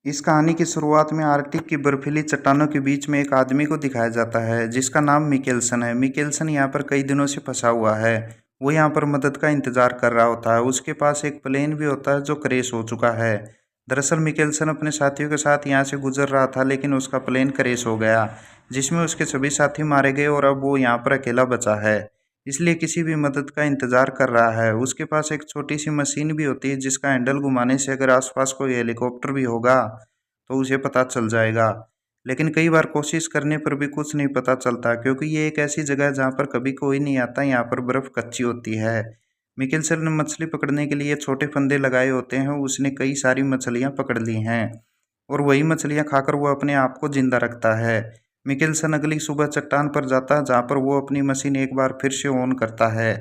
इस कहानी की शुरुआत में आर्कटिक की बर्फीली चट्टानों के बीच में एक आदमी को दिखाया जाता है जिसका नाम मिकेल्सन है। मिकेल्सन यहाँ पर कई दिनों से फंसा हुआ है। वो यहाँ पर मदद का इंतजार कर रहा होता है। उसके पास एक प्लेन भी होता है जो क्रैश हो चुका है। दरअसल मिकेल्सन अपने साथियों के साथ यहाँ से गुजर रहा था, लेकिन उसका प्लेन क्रैश हो गया जिसमें उसके सभी साथी मारे गए और अब वो यहाँ पर अकेला बचा है, इसलिए किसी भी मदद का इंतजार कर रहा है। उसके पास एक छोटी सी मशीन भी होती है जिसका हैंडल घुमाने से अगर आसपास कोई हेलीकॉप्टर भी होगा तो उसे पता चल जाएगा। लेकिन कई बार कोशिश करने पर भी कुछ नहीं पता चलता, क्योंकि ये एक ऐसी जगह है जहाँ पर कभी कोई नहीं आता। यहाँ पर बर्फ़ कच्ची होती है। मिकेल्सन ने मछली पकड़ने के लिए छोटे फंदे लगाए होते हैं। उसने कई सारी मछलियाँ पकड़ ली हैं और वही मछलियाँ खाकर वो अपने आप को जिंदा रखता है। मिकेल्सन अगली सुबह चट्टान पर जाता है जहाँ पर वो अपनी मशीन एक बार फिर से ऑन करता है,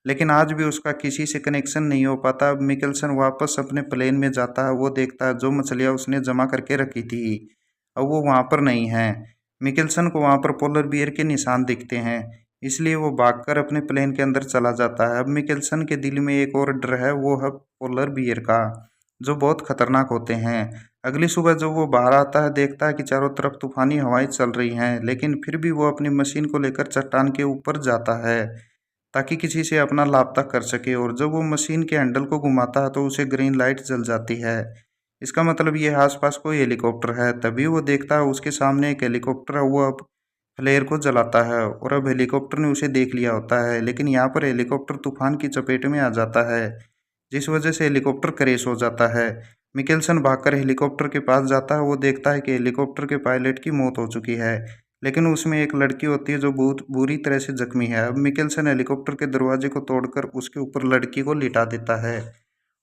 लेकिन आज भी उसका किसी से कनेक्शन नहीं हो पाता। अब मिकेल्सन वापस अपने प्लेन में जाता है। वो देखता है जो मछलियाँ उसने जमा करके रखी थी अब वो वहाँ पर नहीं हैं। मिकेल्सन को वहाँ पर पोलर बियर के निशान दिखते हैं, इसलिए वो भागकर अपने प्लेन के अंदर चला जाता है। अब मिकेल्सन के दिल में एक और डर है, वो है पोलर बियर का, जो बहुत खतरनाक होते हैं। अगली सुबह जब वो बाहर आता है, देखता है कि चारों तरफ तूफानी हवाएं चल रही हैं, लेकिन फिर भी वो अपनी मशीन को लेकर चट्टान के ऊपर जाता है ताकि किसी से अपना लापता कर सके। और जब वो मशीन के हैंडल को घुमाता है तो उसे ग्रीन लाइट जल जाती है। इसका मतलब ये आसपास कोई हेलीकॉप्टर है। तभी वो देखता है उसके सामने एक हेलीकॉप्टर है। वो अब फ्लेयर को जलाता है और अब हेलीकॉप्टर ने उसे देख लिया होता है, लेकिन यहाँ पर हेलीकॉप्टर तूफान की चपेट में आ जाता है, जिस वजह से हेलीकॉप्टर क्रैश हो जाता है। मिकेल्सन भागकर हेलीकॉप्टर के पास जाता है। वो देखता है कि हेलीकॉप्टर के पायलट की मौत हो चुकी है, लेकिन उसमें एक लड़की होती है जो बहुत बुरी तरह से जख्मी है। अब मिकेल्सन हेलीकॉप्टर के दरवाजे को तोड़कर उसके ऊपर लड़की को लिटा देता है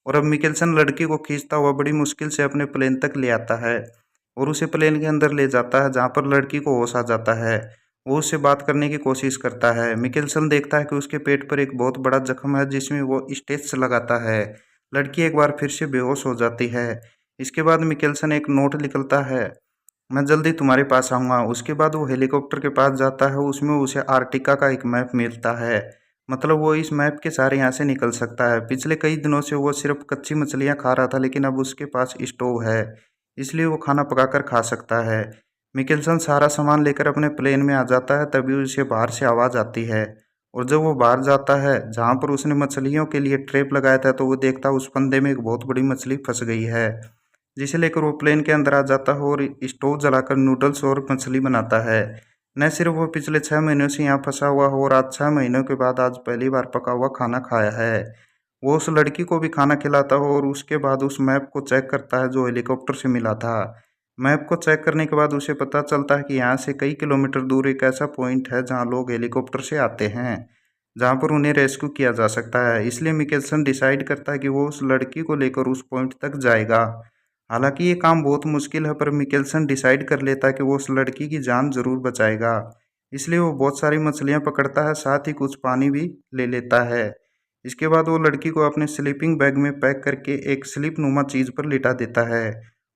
और अब मिकेल्सन लड़की को खींचता हुआ बड़ी मुश्किल से अपने प्लेन तक ले आता है और उसे प्लेन के अंदर ले जाता है, जहाँ पर लड़की को होश आ जाता है। वो उससे बात करने की कोशिश करता है। मिकेल्सन देखता है कि उसके पेट पर एक बहुत बड़ा जख्म है जिसमें वो स्टेच लगाता है। लड़की एक बार फिर से बेहोश हो जाती है। इसके बाद मिकेल्सन एक नोट निकलता है, मैं जल्दी तुम्हारे पास आऊँगा। उसके बाद वो हेलीकॉप्टर के पास जाता है। उसमें उसे आर्टिका का एक मैप मिलता है, मतलब वो इस मैप के सहारे यहाँ से निकल सकता है। पिछले कई दिनों से वो सिर्फ कच्ची मछलियाँ खा रहा था, लेकिन अब उसके पास स्टोव है, इसलिए वो खाना पकाकर खा सकता है। मिकेल्सन सारा सामान लेकर अपने प्लेन में आ जाता है। तभी उसे बाहर से आवाज़ आती है और जब वो बाहर जाता है जहाँ पर उसने मछलियों के लिए ट्रैप लगाया था, तो वो देखता है उस फंदे में एक बहुत बड़ी मछली फंस गई है, जिसे लेकर वो प्लेन के अंदर आ जाता है और स्टोव जलाकर नूडल्स और मछली बनाता है। न सिर्फ वो पिछले 6 महीनों से यहाँ फंसा हुआ हो और आज 6 महीनों के बाद आज पहली बार पका हुआ खाना खाया है। वो उस लड़की को भी खाना खिलाता हो और उसके बाद उस मैप को चेक करता है जो हेलीकॉप्टर से मिला था। मैप को चेक करने के बाद उसे पता चलता है कि यहाँ से कई किलोमीटर दूर एक ऐसा पॉइंट है जहाँ लोग हेलीकॉप्टर से आते हैं, जहाँ पर उन्हें रेस्क्यू किया जा सकता है। इसलिए मिकेल्सन डिसाइड करता है कि वो उस लड़की को लेकर उस पॉइंट तक जाएगा। हालांकि ये काम बहुत मुश्किल है, पर मिकेल्सन डिसाइड कर लेता है कि वो उस लड़की की जान जरूर बचाएगा। इसलिए वो बहुत सारी मछलियाँ पकड़ता है, साथ ही कुछ पानी भी ले लेता है। इसके बाद वो लड़की को अपने स्लीपिंग बैग में पैक करके एक स्लीप नुमा चीज़ पर लिटा देता है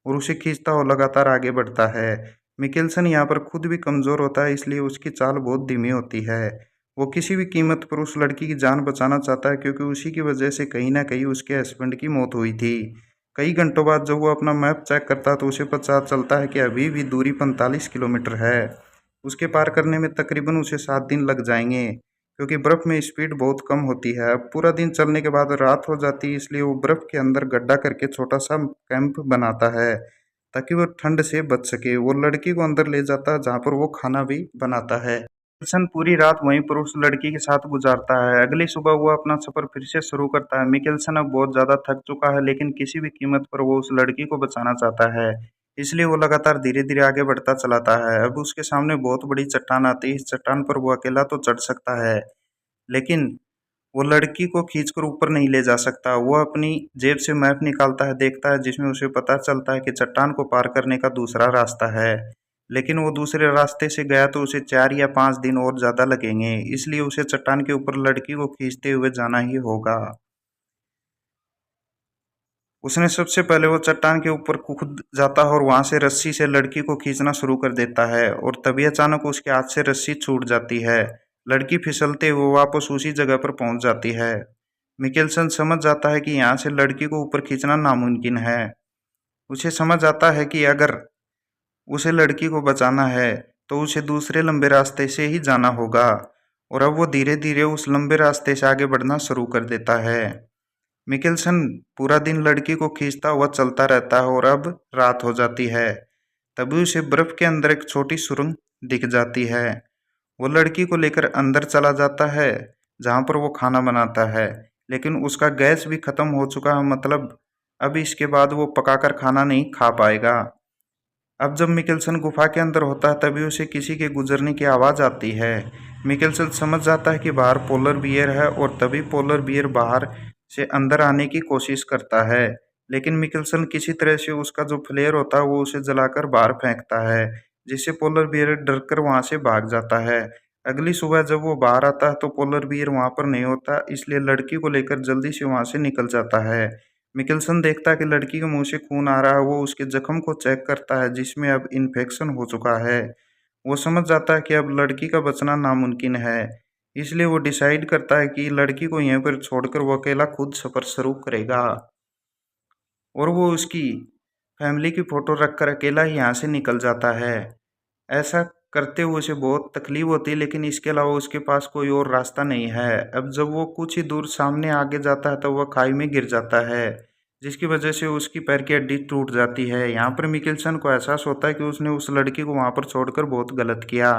और उसे खींचता हुआ लगातार आगे बढ़ता है। मिकेल्सन यहाँ पर खुद भी कमज़ोर होता है, इसलिए उसकी चाल बहुत धीमी होती है। वो किसी भी कीमत पर उस लड़की की जान बचाना चाहता है, क्योंकि उसी की वजह से कहीं ना कहीं उसके हस्बैंड की मौत हुई थी। कई घंटों बाद जब वो अपना मैप चेक करता है तो उसे पता चलता है कि अभी भी दूरी 45 किलोमीटर है। उसके पार करने में तकरीबन उसे 7 दिन लग जाएंगे, क्योंकि बर्फ़ में स्पीड बहुत कम होती है। अब पूरा दिन चलने के बाद रात हो जाती है, इसलिए वो बर्फ़ के अंदर गड्ढा करके छोटा सा कैंप बनाता है ताकि वो ठंड से बच सके। वो लड़की को अंदर ले जाता है जहाँ पर वो खाना भी बनाता है। मिकेल्सन पूरी रात वहीं पर उस लड़की के साथ गुजारता है। अगली सुबह वो अपना सफ़र फिर से शुरू करता है। मिकेल्सन अब बहुत ज़्यादा थक चुका है, लेकिन किसी भी कीमत पर वो उस लड़की को बचाना चाहता है, इसलिए वो लगातार धीरे धीरे आगे बढ़ता चलाता है। अब उसके सामने बहुत बड़ी चट्टान आती है। इस चट्टान पर वो अकेला तो चढ़ सकता है, लेकिन वो लड़की को खींचकर ऊपर नहीं ले जा सकता। वो अपनी जेब से मैप निकालता है, देखता है, जिसमें उसे पता चलता है कि चट्टान को पार करने का दूसरा रास्ता है, लेकिन वो दूसरे रास्ते से गया तो उसे 4 या 5 दिन और ज़्यादा लगेंगे, इसलिए उसे चट्टान के ऊपर लड़की को खींचते हुए जाना ही होगा। उसने सबसे पहले वो चट्टान के ऊपर कूद जाता है और वहां से रस्सी से लड़की को खींचना शुरू कर देता है और तभी अचानक उसके हाथ से रस्सी छूट जाती है। लड़की फिसलते हुए वापस उसी जगह पर पहुंच जाती है। मिकेल्सन समझ जाता है कि यहाँ से लड़की को ऊपर खींचना नामुमकिन है। उसे समझ आता है कि अगर उसे लड़की को बचाना है तो उसे दूसरे लंबे रास्ते से ही जाना होगा, और अब वो धीरे धीरे उस लंबे रास्ते से आगे बढ़ना शुरू कर देता है। मिकेल्सन पूरा दिन लड़की को खींचता हुआ चलता रहता है और अब रात हो जाती है। तभी उसे बर्फ के अंदर एक छोटी सुरंग दिख जाती है। वो लड़की को लेकर अंदर चला जाता है जहाँ पर वो खाना बनाता है, लेकिन उसका गैस भी खत्म हो चुका है, मतलब अब इसके बाद वो पकाकर खाना नहीं खा पाएगा। अब जब मिकेल्सन गुफा के अंदर होता है तभी उसे किसी के गुजरने की आवाज़ आती है। मिकेल्सन समझ जाता है कि बाहर पोलर बियर है और तभी पोलर बियर बाहर से अंदर आने की कोशिश करता है, लेकिन मिकेल्सन किसी तरह से उसका जो फ्लेयर होता है वो उसे जलाकर बाहर फेंकता है, जिससे पोलर बियर डर कर वहाँ से भाग जाता है। अगली सुबह जब वो बाहर आता है तो पोलर बियर वहाँ पर नहीं होता, इसलिए लड़की को लेकर जल्दी से वहाँ से निकल जाता है। मिकेल्सन देखता है कि लड़की के मुंह से खून आ रहा है। वो उसके जख्म को चेक करता है जिसमें अब इन्फेक्शन हो चुका है। वो समझ जाता है कि अब लड़की का बचना नामुमकिन है, इसलिए वो डिसाइड करता है कि लड़की को यहीं पर छोड़कर वो अकेला खुद सफ़र शुरू करेगा, और वो उसकी फैमिली की फ़ोटो रखकर अकेला ही यहाँ से निकल जाता है। ऐसा करते हुए उसे बहुत तकलीफ होती है, लेकिन इसके अलावा उसके पास कोई और रास्ता नहीं है। अब जब वो कुछ ही दूर सामने आगे जाता है तो वह खाई में गिर जाता है, जिसकी वजह से उसकी पैर की हड्डी टूट जाती है। यहाँ पर मिकेल्सन को एहसास होता है कि उसने उस लड़की को वहाँ पर छोड़कर बहुत गलत किया।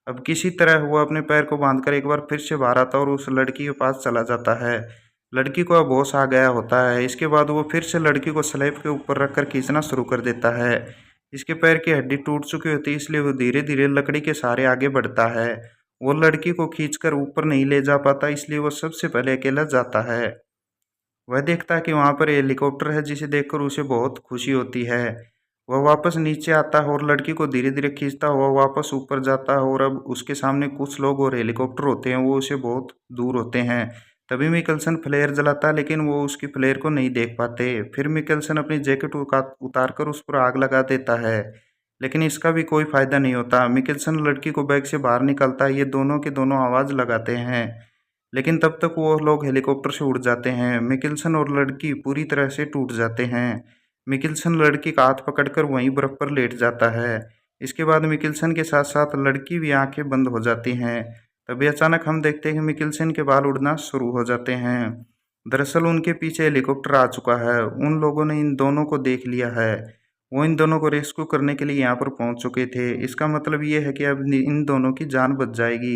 अब किसी तरह वो अपने पैर को बांधकर एक बार फिर से बाहर आता और उस लड़की के पास चला जाता है। लड़की को अब होश आ गया होता है। इसके बाद वो फिर से लड़की को स्लैब के ऊपर रखकर खींचना शुरू कर देता है। इसके पैर की हड्डी टूट चुकी होती है, इसलिए वो धीरे धीरे लकड़ी के सहारे आगे बढ़ता है। वो लड़की को खींचकर ऊपर नहीं ले जा पाता, इसलिए वो सबसे पहले अकेला जाता है। वह देखता है कि वहाँ पर हेलीकॉप्टर है, जिसे देखकर उसे बहुत खुशी होती है। वह वापस नीचे आता है और लड़की को धीरे धीरे खींचता हुआ वापस ऊपर जाता है, और अब उसके सामने कुछ लोग और हेलीकॉप्टर होते हैं, वो उसे बहुत दूर होते हैं। तभी मिकेल्सन फ्लेयर जलाता है, लेकिन वो उसकी फ्लेयर को नहीं देख पाते। फिर मिकेल्सन अपनी जैकेट उतार कर उस पर आग लगा देता है, लेकिन इसका भी कोई फायदा नहीं होता। मिकेल्सन लड़की को बैग से बाहर निकालता है। ये दोनों के दोनों आवाज़ लगाते हैं, लेकिन तब तक वो लोग हेलीकॉप्टर से उड़ जाते हैं। मिकेल्सन और लड़की पूरी तरह से टूट जाते हैं। मिकेल्सन लड़की का हाथ पकड़कर वहीं बर्फ पर लेट जाता है। इसके बाद मिकेल्सन के साथ साथ लड़की भी आंखें बंद हो जाती हैं। तभी अचानक हम देखते हैं कि मिकेल्सन के बाल उड़ना शुरू हो जाते हैं। दरअसल उनके पीछे हेलीकॉप्टर आ चुका है। उन लोगों ने इन दोनों को देख लिया है। वो इन दोनों को रेस्क्यू करने के लिए यहाँ पर पहुँच चुके थे। इसका मतलब ये है कि अब इन दोनों की जान बच जाएगी।